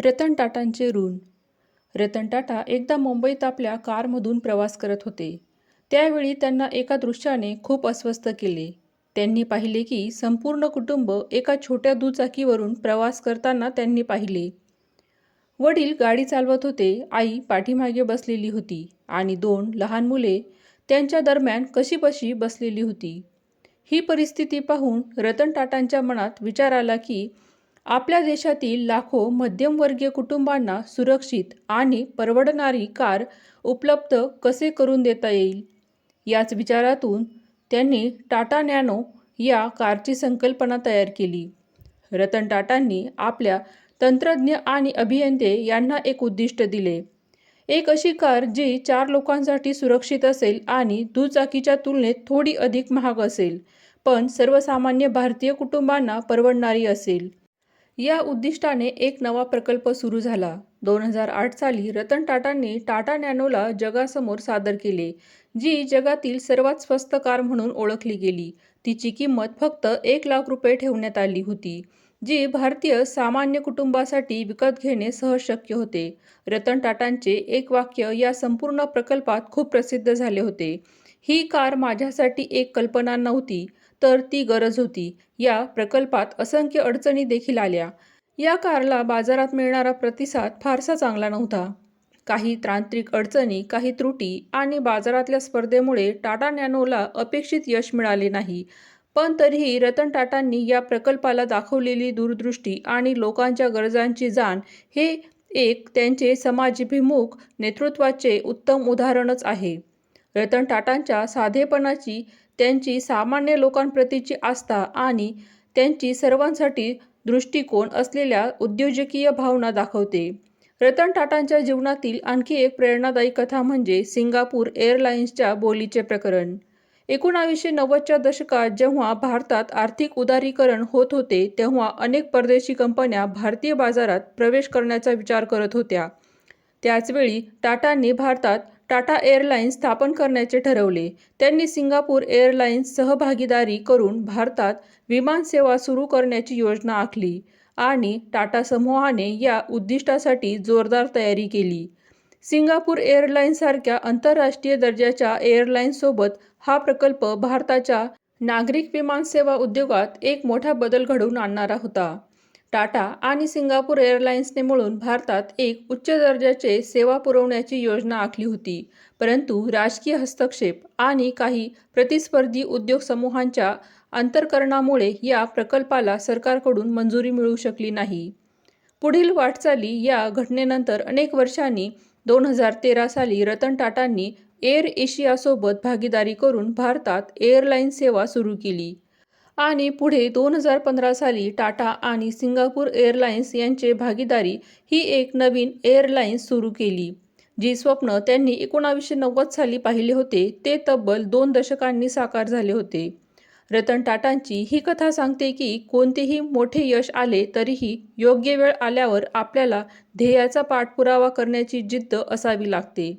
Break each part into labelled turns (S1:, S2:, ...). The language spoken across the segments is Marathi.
S1: रतन टाटांचे ऋण. रतन टाटा एकदा मुंबईत आपल्या कारमधून प्रवास करत होते. त्यावेळी त्यांना एका दृश्याने खूप अस्वस्थ केले. त्यांनी पाहिले की संपूर्ण कुटुंब एका छोट्या दुचाकीवरून प्रवास करताना त्यांनी पाहिले. वडील गाडी चालवत होते, आई पाठीमागे बसलेली होती आणि दोन लहान मुले त्यांच्या दरम्यान कशीबशी बसलेली होती. ही परिस्थिती पाहून रतन टाटांच्या मनात विचार आला की आपल्या देशातील लाखो मध्यमवर्गीय कुटुंबांना सुरक्षित आणि परवडणारी कार उपलब्ध कसे करून देता येईल. याच विचारातून त्यांनी टाटा नॅनो या कारची संकल्पना तयार केली. रतन टाटांनी आपल्या तंत्रज्ञ आणि अभियंते यांना एक उद्दिष्ट दिले. एक अशी कार जी 4 लोकांसाठी सुरक्षित असेल आणि दुचाकीच्या तुलनेत थोडी अधिक महाग असेल, पण सर्वसामान्य भारतीय कुटुंबांना परवडणारी असेल. या उद्दिष्टाने एक नवा प्रकल्प सुरू झाला. 2008 साली रतन टाटांनी टाटा नॅनोला जगासमोर सादर केले, जी जगातील सर्वात स्वस्त कार म्हणून ओळखली गेली. तिची किंमत फक्त 1 लाख रुपये ठेवण्यात आली होती, जी भारतीय सामान्य कुटुंबासाठी विकत घेणे सहज शक्य होते. रतन टाटांचे एक वाक्य या संपूर्ण प्रकल्पात खूप प्रसिद्ध झाले होते. ही कार माझ्यासाठी एक कल्पना नव्हती, तर ती गरज होती. या प्रकल्पात असंख्य अडचणी देखील आल्या. या कारला बाजारात मिळणारा प्रतिसाद फारसा चांगला नव्हता. काही तांत्रिक अडचणी, काही त्रुटी आणि बाजारातल्या स्पर्धेमुळे टाटा नॅनोला अपेक्षित यश मिळाले नाही. पण तरीही रतन टाटांनी या प्रकल्पाला दाखवलेली दूरदृष्टी आणि लोकांच्या गरजांची जाण हे एक त्यांचे समाजाभिमुख नेतृत्वाचे उत्तम उदाहरणच आहे. रतन टाटांच्या साधेपणाची, त्यांची सामान्य लोकांप्रतीची आस्था आणि त्यांची सर्वांसाठी दृष्टिकोन असलेल्या उद्योजकीय भावना दाखवते. रतन टाटांच्या जीवनातील आणखी एक प्रेरणादायी कथा म्हणजे सिंगापूर एअरलाइन्सच्या बोलीचे प्रकरण. 1990च्या दशकात जेव्हा भारतात आर्थिक उदारीकरण होत होते, तेव्हा अनेक परदेशी कंपन्या भारतीय बाजारात प्रवेश करण्याचा विचार करत होत्या. त्याचवेळी टाटांनी भारतात टाटा एअरलाइन्स स्थापन करण्याचे ठरवले. त्यांनी सिंगापूर एअरलाइन्स सहभागीदारी करून भारतात विमानसेवा सुरू करण्याची योजना आखली आणि टाटा समूहाने या उद्दिष्टासाठी जोरदार तयारी केली. सिंगापूर एअरलाइन्ससारख्या आंतरराष्ट्रीय दर्जाच्या एअरलाइन्ससोबत हा प्रकल्प भारताच्या नागरिक विमानसेवा उद्योगात एक मोठा बदल घडवून आणणारा होता. टाटा आणि सिंगापूर एअरलाइन्सने मिळून भारतात एक उच्च दर्जाचे सेवा पुरवण्याची योजना आखली होती. परंतु राजकीय हस्तक्षेप आणि काही प्रतिस्पर्धी उद्योग समूहांच्या अंतर्करणामुळे या प्रकल्पाला सरकारकडून मंजुरी मिळू शकली नाही. पुढील वाटचाली. या घटनेनंतर अनेक वर्षांनी 2013 साली रतन टाटांनी एअर एशियासोबत भागीदारी करून भारतात एअरलाइन सेवा सुरू केली आणि पुढे 2015 साली टाटा आणि सिंगापूर एअरलाइन्स यांची भागीदारी ही एक नवीन एअरलाइन्स सुरू केली. जी स्वप्न त्यांनी 1990 साली पाहिले होते, ते तब्बल 2 दशकांनी साकार झाले होते. रतन टाटांची ही कथा सांगते की कोणतेही मोठे यश आले तरीही योग्य वेळ आल्यावर आपल्याला ध्येयाचा पाठपुरावा करण्याची जिद्द असावी लागते.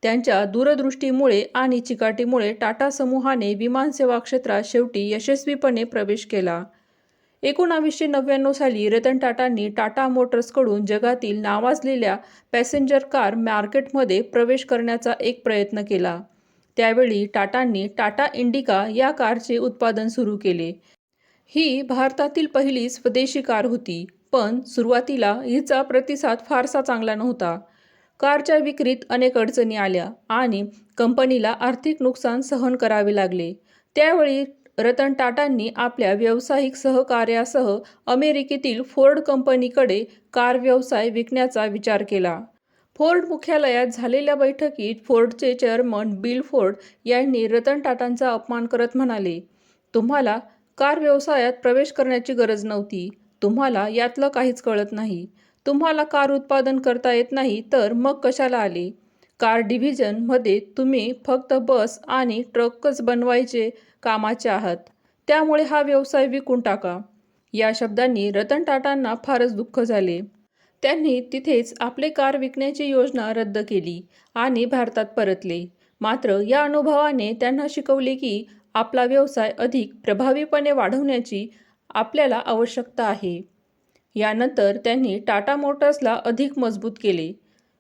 S1: त्यांच्या दूरदृष्टीमुळे आणि चिकाटीमुळे टाटा समूहाने विमानसेवा क्षेत्रात शेवटी यशस्वीपणे प्रवेश केला. 1999 साली रतन टाटांनी टाटा मोटर्सकडून जगातील नावाजलेल्या पॅसेंजर कार मार्केटमध्ये प्रवेश करण्याचा एक प्रयत्न केला. त्यावेळी टाटांनी टाटा इंडिका या कारचे उत्पादन सुरू केले. ही भारतातील पहिली स्वदेशी कार होती, पण सुरुवातीला हिचा प्रतिसाद फारसा चांगला नव्हता. कारच्या विक्रीत अनेक अडचणी आल्या आणि कंपनीला आर्थिक नुकसान सहन करावे लागले. त्यावेळी रतन टाटांनी आपल्या व्यावसायिक सहकार्यासह अमेरिकेतील फोर्ड कंपनीकडे कार व्यवसाय विकण्याचा विचार केला. फोर्ड मुख्यालयात झालेल्या बैठकीत फोर्डचे चेअरमन बिल फोर्ड यांनी रतन टाटांचा अपमान करत म्हणाले, "तुम्हाला कार व्यवसायात प्रवेश करण्याची गरज नव्हती. तुम्हाला यातलं काहीच कळत नाही. तुम्हाला कार उत्पादन करता येत नाही, तर मग कशाला आले? कार डिव्हिजनमध्ये तुम्ही फक्त बस आणि ट्रकच बनवायचे कामाचे आहात. त्यामुळे हा व्यवसाय विकून टाका." या शब्दांनी रतन टाटांना फारच दुःख झाले. त्यांनी तिथेच आपले कार विकण्याची योजना रद्द केली आणि भारतात परतले. मात्र या अनुभवाने त्यांना शिकवले की आपला व्यवसाय अधिक प्रभावीपणे वाढवण्याची आपल्याला आवश्यकता आहे. यानंतर त्यांनी टाटा मोटर्सला अधिक मजबूत केले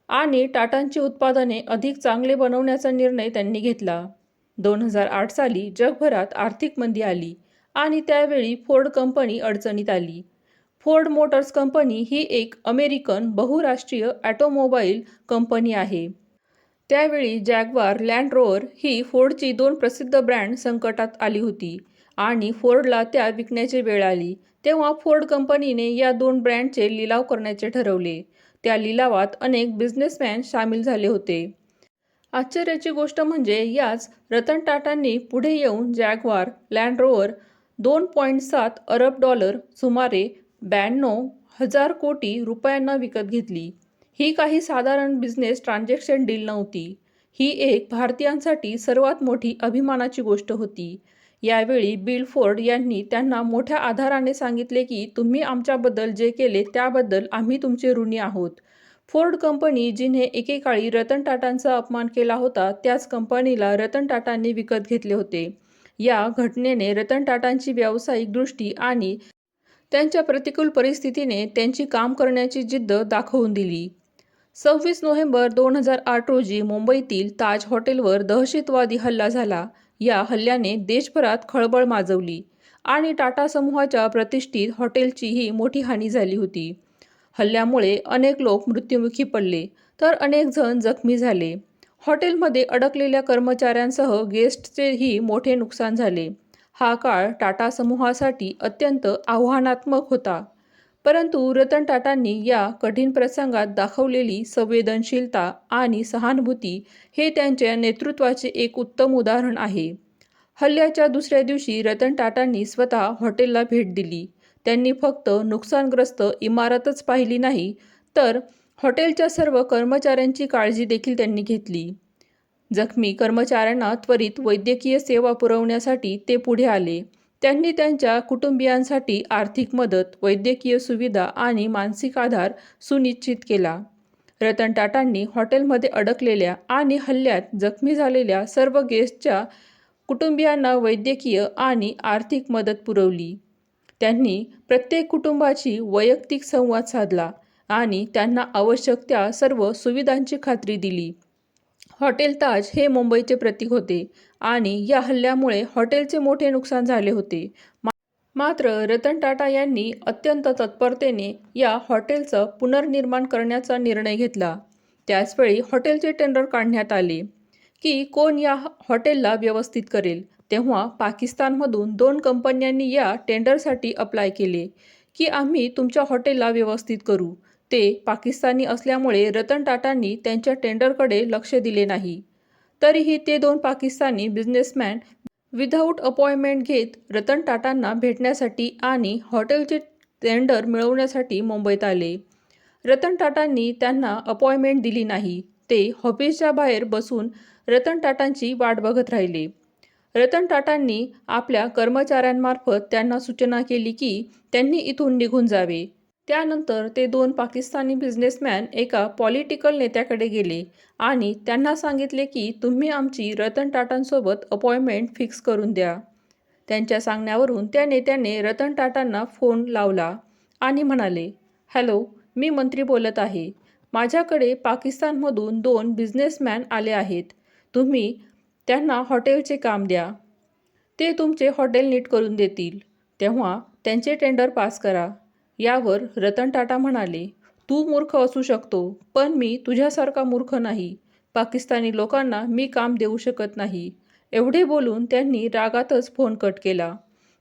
S1: आणि टाटांची उत्पादने अधिक चांगले बनवण्याचा निर्णय त्यांनी घेतला. 2008 साली जगभरात आर्थिक मंदी आली आणि त्यावेळी फोर्ड कंपनी अडचणीत आली. फोर्ड मोटर्स कंपनी ही एक अमेरिकन बहुराष्ट्रीय ऑटोमोबाईल कंपनी आहे. त्यावेळी जॅग्वार लँड रोव्हर ही फोर्डची 2 प्रसिद्ध ब्रँड संकटात आली होती आणि फोर्डला त्या विकण्याची वेळ आली. तेव्हा फोर्ड कंपनीने या 2 ब्रँडचे लिलाव करण्याचे ठरवले. त्या लिलावात अनेक बिझनेसमॅन सामील झाले होते. आश्चर्याची गोष्ट म्हणजे याच रतन टाटांनी पुढे येऊन जॅग्वार लँड रोव्हर $2.7 अरब सुमारे 92,000 कोटी रुपयांना विकत घेतली. ही काही साधारण बिझनेस ट्रान्झॅक्शन डील नव्हती. ही एक भारतीयांसाठी सर्वात मोठी अभिमानाची गोष्ट होती. यावेळी बिल फोर्ड यांनी त्यांना मोठ्या आदराने सांगितले की तुम्ही आमच्याबद्दल जे केले त्याबद्दल आम्ही तुमचे ऋणी आहोत. फोर्ड कंपनी जिने एकेकाळी रतन टाटांचा अपमान केला होता त्याच कंपनीला रतन टाटांनी विकत घेतले होते. या घटनेने रतन टाटांची व्यावसायिक दृष्टी आणि त्यांच्या प्रतिकूल परिस्थितीने त्यांची काम करण्याची जिद्द दाखवून दिली. 26 नोव्हेंबर 2008 रोजी मुंबईतील ताज हॉटेलवर दहशतवादी हल्ला झाला. या हल्ल्याने देशभरात खळबळ माजवली आणि टाटा समूहाच्या प्रतिष्ठित हॉटेलचीही मोठी हानी झाली होती. हल्ल्यामुळे अनेक लोक मृत्युमुखी पडले तर अनेक जण जखमी झाले. हॉटेलमध्ये अडकलेल्या कर्मचाऱ्यांसह गेस्टचेही मोठे नुकसान झाले. हा काळ टाटा समूहासाठी अत्यंत आव्हानात्मक होता. परंतु रतन टाटांनी या कठीण प्रसंगात दाखवलेली संवेदनशीलता आणि सहानुभूती हे त्यांच्या नेतृत्वाचे एक उत्तम उदाहरण आहे. हल्ल्याच्या दुसऱ्या दिवशी रतन टाटांनी स्वतः हॉटेलला भेट दिली. त्यांनी फक्त नुकसानग्रस्त इमारतच पाहिली नाही तर हॉटेलच्या सर्व कर्मचाऱ्यांची काळजी देखील त्यांनी घेतली. जखमी कर्मचाऱ्यांना त्वरित वैद्यकीय सेवा पुरवण्यासाठी ते पुढे आले. त्यांनी त्यांच्या कुटुंबियांसाठी आर्थिक मदत, वैद्यकीय सुविधा आणि मानसिक आधार सुनिश्चित केला. रतन टाटांनी हॉटेलमध्ये अडकलेल्या आणि हल्ल्यात जखमी झालेल्या सर्व गेस्टच्या कुटुंबियांना वैद्यकीय आणि आर्थिक मदत पुरवली. त्यांनी प्रत्येक कुटुंबाशी वैयक्तिक संवाद साधला आणि त्यांना आवश्यक त्या सर्व सुविधांची खात्री दिली. हॉटेल ताज हे मुंबईचे प्रतीक होते आणि या हल्ल्यामुळे हॉटेलचे मोठे नुकसान झाले होते. मात्र रतन टाटा यांनी अत्यंत तत्परतेने या हॉटेलचं पुनर्निर्माण करण्याचा निर्णय घेतला. त्याचवेळी हॉटेलचे टेंडर काढण्यात आले की कोण या हॉटेलला व्यवस्थित करेल. तेव्हा पाकिस्तानमधून 2 कंपन्यांनी या टेंडरसाठी अप्लाय केले की आम्ही तुमच्या हॉटेलला व्यवस्थित करू. ते पाकिस्तानी असल्यामुळे रतन टाटांनी त्यांच्या टेंडरकडे लक्ष दिले नाही. तरीही ते 2 पाकिस्तानी बिझनेसमॅन विदाऊट अपॉइंटमेंट घेत रतन टाटांना भेटण्यासाठी आणि हॉटेलचे टेंडर मिळवण्यासाठी मुंबईत आले. रतन टाटांनी त्यांना अपॉइंटमेंट दिली नाही. ते ऑफिसच्या बाहेर बसून रतन टाटांची वाट बघत राहिले. रतन टाटांनी आपल्या कर्मचाऱ्यांमार्फत त्यांना सूचना केली की त्यांनी इथून निघून जावे. त्यानंतर ते 2 पाकिस्तानी बिझनेसमॅन एका पॉलिटिकल नेत्याकडे गेले आणि त्यांना सांगितले की तुम्ही आमची रतन टाटांसोबत अपॉइंटमेंट फिक्स करून द्या. त्यांच्या सांगण्यावरून त्या नेत्याने रतन टाटांना फोन लावला आणि म्हणाले, हॅलो, मी मंत्री बोलत आहे. माझ्याकडे पाकिस्तानमधून 2 बिझनेसमॅन आले आहेत. तुम्ही त्यांना हॉटेलचे काम द्या. ते तुमचे हॉटेल नीट करून देतील. तेव्हा त्यांचे टेंडर पास करा. यावर रतन टाटा म्हणाले, तू मूर्ख असू शकतो पण मी तुझ्यासारखा मूर्ख नाही. पाकिस्तानी लोकांना मी काम देऊ शकत नाही. एवढे बोलून त्यांनी रागातच फोन कट केला.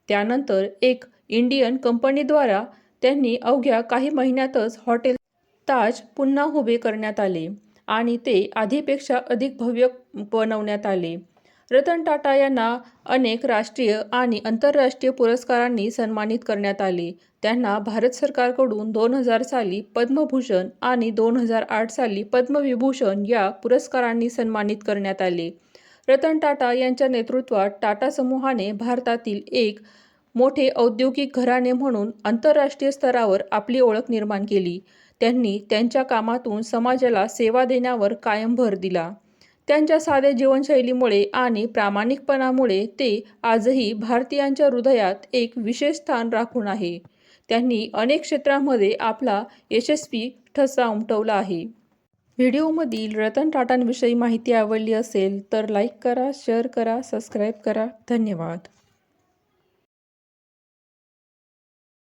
S1: त्यानंतर एक इंडियन कंपनीद्वारा त्यांनी अवघ्या काही महिन्यातच हॉटेल ताज पुन्हा उभे करण्यात आले आणि ते आधीपेक्षा अधिक भव्य बनवण्यात आले. रतन टाटा यांना अनेक राष्ट्रीय आणि आंतरराष्ट्रीय पुरस्कारांनी सन्मानित करण्यात आले. त्यांना भारत सरकारकडून 2000 साली पद्मभूषण आणि 2008 साली पद्मविभूषण या पुरस्कारांनी सन्मानित करण्यात आले. रतन टाटा यांच्या नेतृत्वात टाटा समूहाने भारतातील एक मोठे औद्योगिक घराणे म्हणून आंतरराष्ट्रीय स्तरावर आपली ओळख निर्माण केली. त्यांनी त्यांच्या कामातून समाजाला सेवा देण्यावर कायम भर दिला. त्यांच्या साध्या जीवनशैलीमुळे आणि प्रामाणिकपणामुळे ते आजही भारतीयांच्या हृदयात एक विशेष स्थान राखून आहे. त्यांनी अनेक क्षेत्रांमध्ये आपला यशस्वी ठसा उमटवला आहे. व्हिडिओमधील रतन टाटांविषयी माहिती आवडली असेल तर लाईक करा, शेअर करा, सबस्क्राईब करा. धन्यवाद.